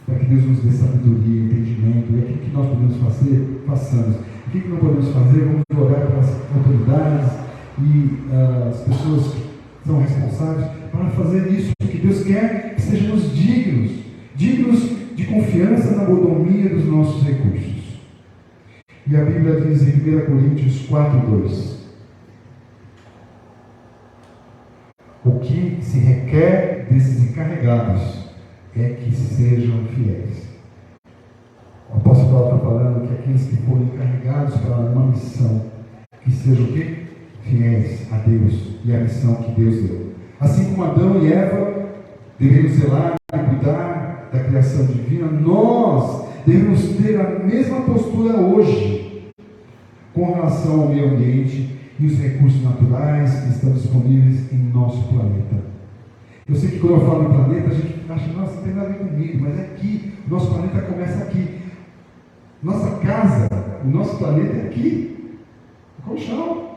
para que Deus nos dê sabedoria, entendimento, e aquilo que nós podemos fazer, façamos. O que não podemos fazer, vamos orar para as autoridades e as pessoas que são responsáveis para fazer isso, porque Deus quer que sejamos dignos de confiança na mordomia dos nossos recursos. E a Bíblia diz em 1 Coríntios 4:2: o que se requer desses encarregados é que sejam fiéis. O apóstolo Paulo está falando que aqueles que forem encarregados para uma missão, que sejam o quê? Fiéis a Deus e à missão que Deus deu. Assim como Adão e Eva devemos zelar e cuidar da criação divina, nós devemos ter a mesma postura hoje com relação ao meio ambiente e os recursos naturais que estão disponíveis em nosso planeta. Eu sei que quando eu falo em planeta, a gente acha, nossa, não tem nada a ver comigo, mas é aqui, o nosso planeta começa aqui. Nossa casa, o nosso planeta é aqui, no colchão.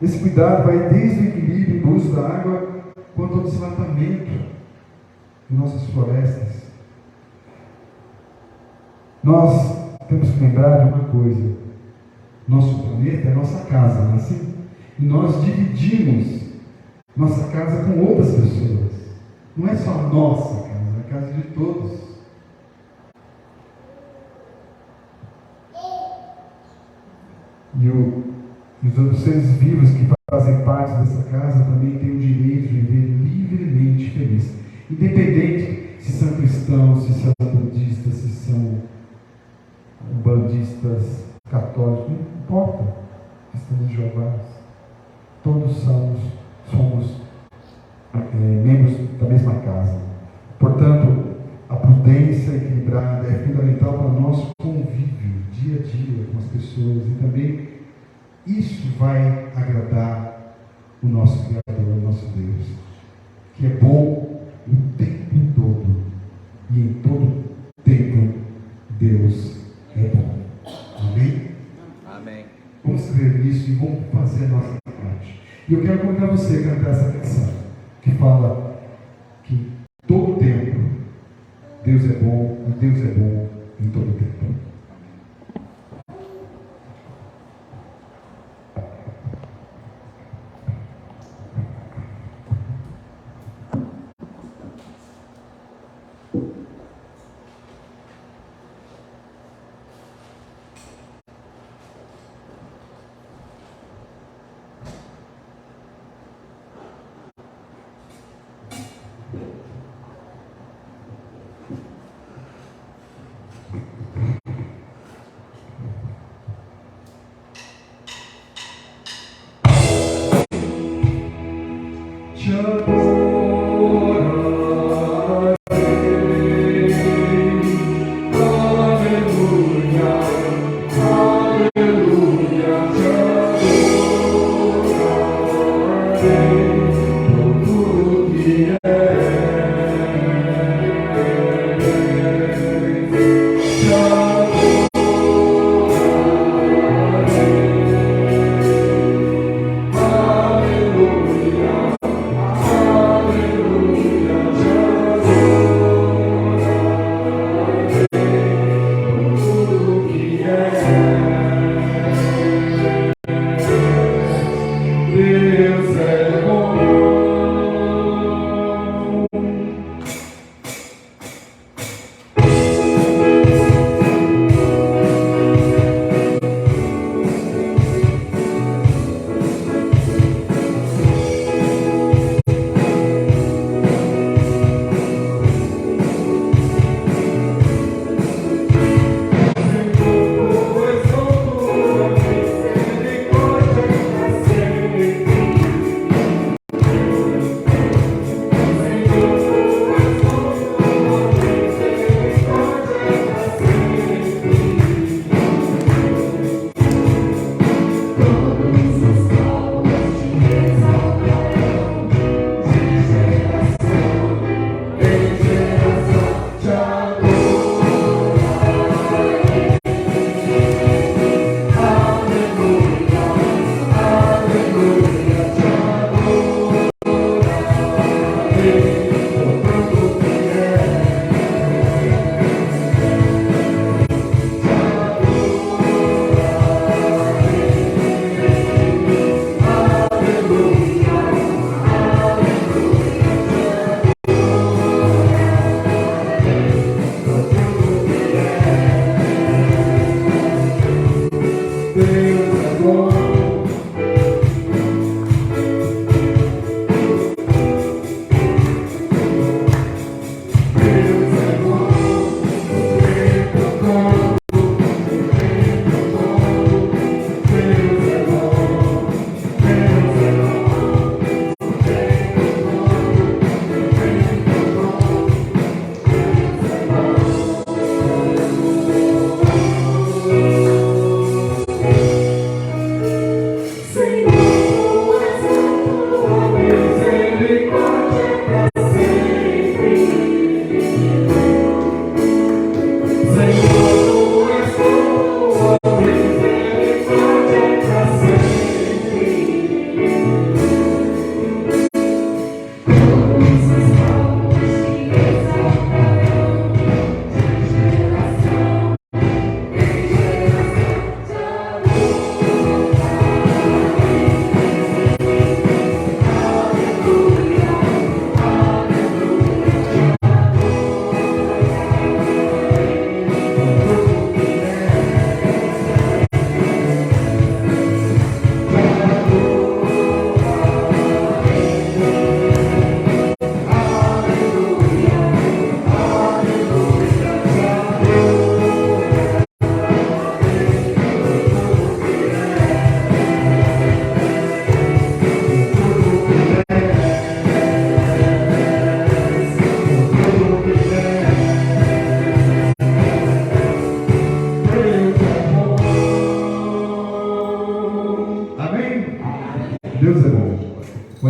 Esse cuidado vai desde o equilíbrio do uso da água, quanto ao desmatamento de nossas florestas. Nós temos que lembrar de uma coisa: nosso planeta é nossa casa, não é assim? E nós dividimos nossa casa com outras pessoas. Não é só a nossa casa, é a casa de todos. E os outros seres vivos que fazem parte dessa casa também têm o direito de viver livremente feliz. Independente se são cristãos, se são budistas, se são bandistas, católicos, não importa. Estamos de Jeová. Todos somos membros da mesma casa. Portanto, a prudência equilibrada é fundamental para o nosso convívio dia a dia com as pessoas, e também isso vai agradar o nosso Criador, o nosso Deus, que é bom o tempo todo, e em todo tempo Deus é bom. Amém? Amém. Vamos crer nisso e vamos fazer a nossa parte. E eu quero convidar você a cantar essa canção, que fala que todo tempo Deus é bom, e Deus é bom em todo tempo.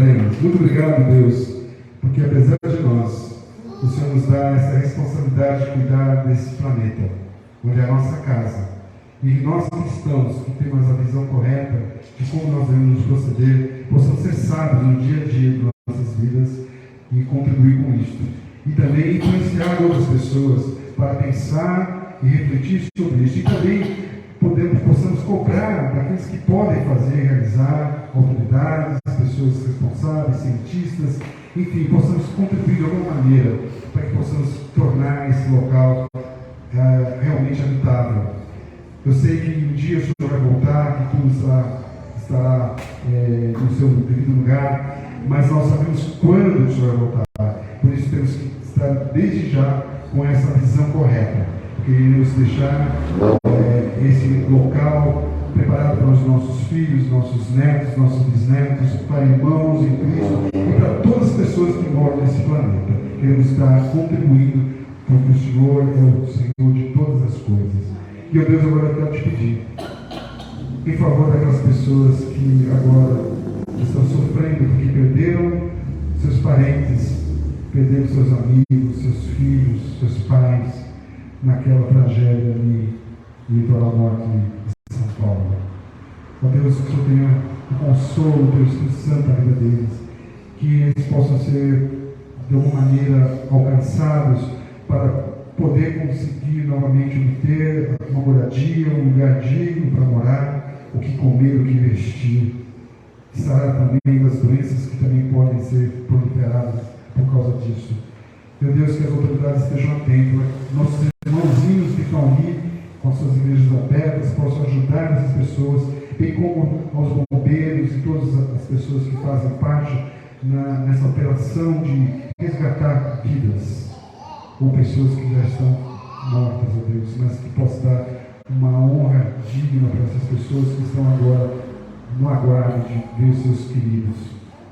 plenas. Muito obrigado, Deus, porque apesar de nós, o Senhor nos dá essa responsabilidade de cuidar desse planeta, onde é a nossa casa. E nós cristãos, que temos a visão correta de como nós devemos proceder, possamos ser sábios no dia a dia de nossas vidas e contribuir com isso. E também influenciar outras pessoas para pensar e refletir sobre isso. E também possamos cobrar daqueles que podem fazer, realizar, autoridades, pessoas responsáveis, cientistas, enfim, possamos contribuir de alguma maneira para que possamos tornar esse local realmente habitável. Eu sei que um dia o Senhor vai voltar, que tudo estará no seu devido lugar, mas nós sabemos quando o Senhor vai voltar. Por isso temos que estar desde já com essa visão correta. Queremos deixar esse local preparado para os nossos filhos, nossos netos, nossos bisnetos, para irmãos em Cristo e para todas as pessoas que moram nesse planeta. Queremos estar contribuindo, porque o Senhor é o Senhor de todas as coisas. E, ó Deus, agora eu quero te pedir, em favor daquelas pessoas que agora estão sofrendo porque perderam seus parentes, perderam seus amigos, seus filhos, seus pais, naquela tragédia ali no litoral norte de São Paulo. Ó Deus, que o Senhor tenha o consolo do Teu Espírito Santo na vida deles, que eles possam ser, de alguma maneira, alcançados para poder conseguir novamente obter uma moradia, um lugar digno para morar, o que comer, o que vestir. Sarar também das doenças que também podem ser proliferadas por causa disso. Meu Deus, que as autoridades estejam atentas, nossos irmãozinhos que estão ali com suas igrejas abertas possam ajudar essas pessoas, bem como aos bombeiros e todas as pessoas que fazem parte nessa operação de resgatar vidas, ou pessoas que já estão mortas, ó Deus, mas que possa dar uma honra digna para essas pessoas que estão agora no aguardo de ver os seus queridos.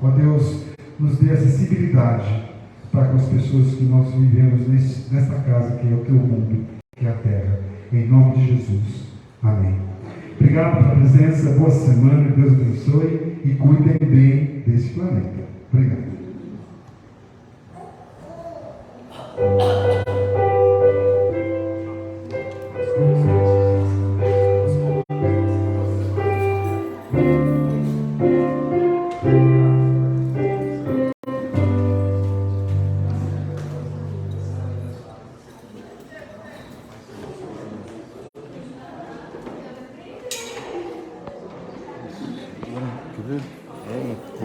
Ó Deus, nos dê acessibilidade para com as pessoas que nós vivemos nesta casa, que é o Teu mundo, que é a terra. Em nome de Jesus. Amém. Obrigado pela presença, boa semana, Deus abençoe e cuidem bem desse planeta. Obrigado. Quer ver?